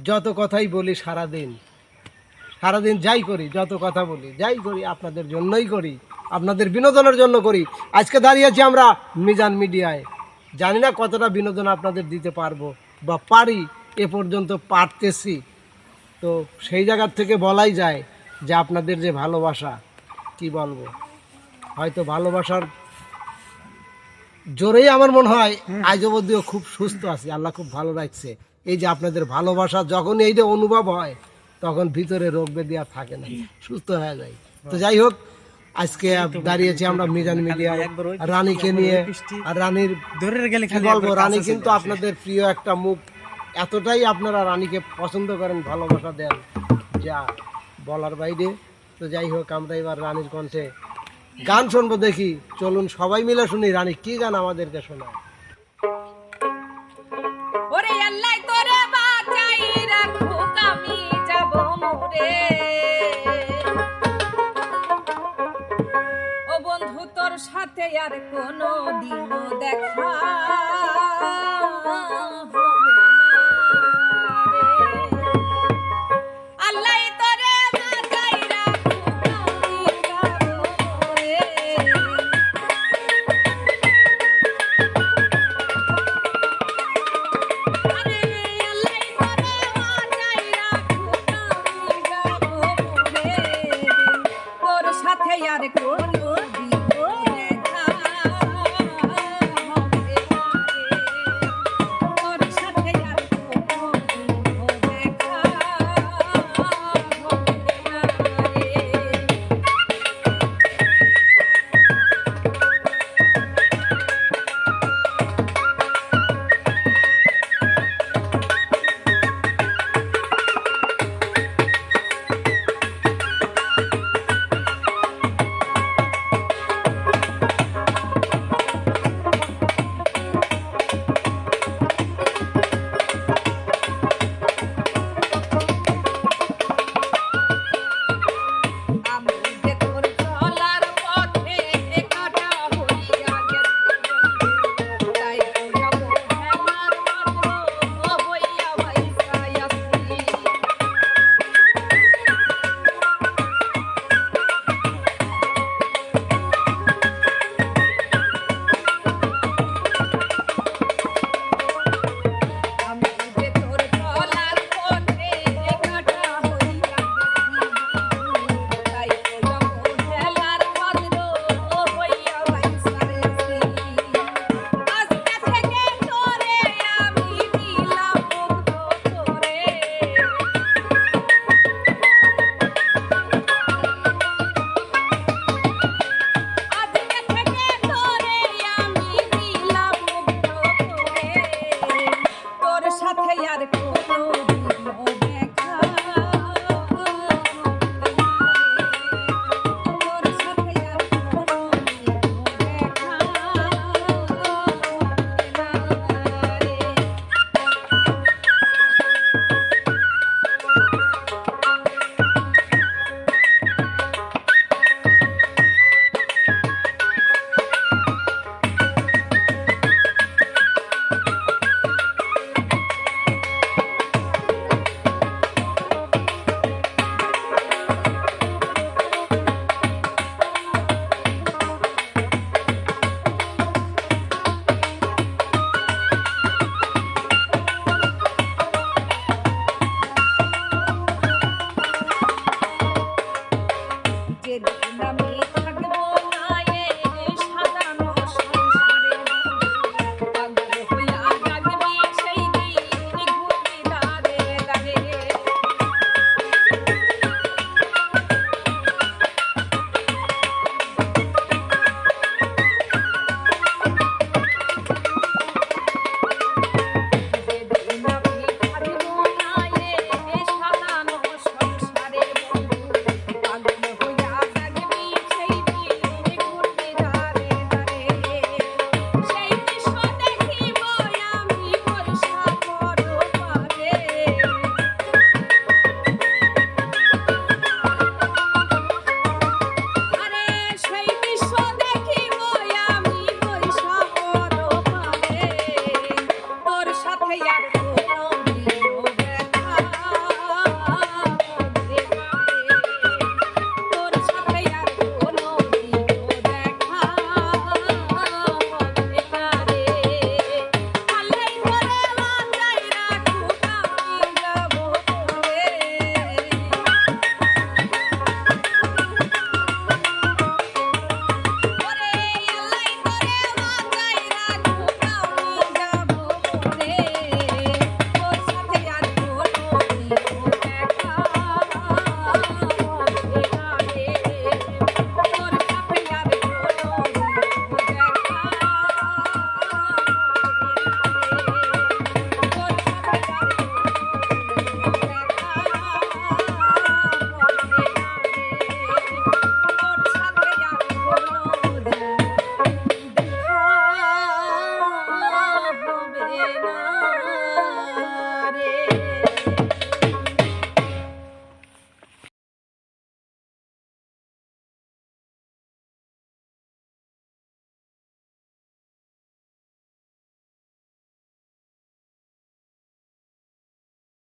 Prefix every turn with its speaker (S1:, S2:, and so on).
S1: যত কথাই বলি সারাদিন যাই করি, যত কথা বলি যাই করি আপনাদের জন্যই করি, আপনাদের বিনোদনের জন্য করি। আজকে দাঁড়িয়েছি আমরা মিজান মিডিয়ায়। জানি না কতটা বিনোদন আপনাদের দিতে পারবো বা পারি, এ পর্যন্ত পারতেছি। তো সেই জায়গার থেকে বলাই যায় যে আপনাদের যে ভালোবাসা, কি বলবো, হয়তো ভালোবাসার জোরেই আমার মনে হয় আজ অবধিও খুব সুস্থ আছি, আল্লাহ খুব ভালো রাখছে। এই যে আপনাদের ভালোবাসা যখন এই যে অনুভব হয়, তখন ভিতরে রোগ ব্যাধি আর থাকে না, সুস্থ হয়ে যায়। তো যাই হোক, আজকে দাঁড়িয়েছি আমরা মিজান মিডিয়া রানীকে নিয়ে। আর রানীর কি বলবো, রানী কিন্তু আপনাদের প্রিয় একটা মুখ। এতটাই আপনারা রানীকে পছন্দ করেন, ভালোবাসা দেন, যা বলার বাইরে। তো যাই হোক, আমরা এবার রানীর কণ্ঠে গান শুনবো। দেখি, চলুন সবাই মিলে শুনি রানী কি গান আমাদেরকে শোনায়।
S2: ওরে আল্লাহ তোরে বাঁচাই রাখুক, আমি যাব মরে। ও বন্ধু, তোর সাথে আর কোনো দিনও দেখা হবে না রে। আল্লাহ তোরে বাঁচাই রাখুক, আমি যাব মরে। আর কোন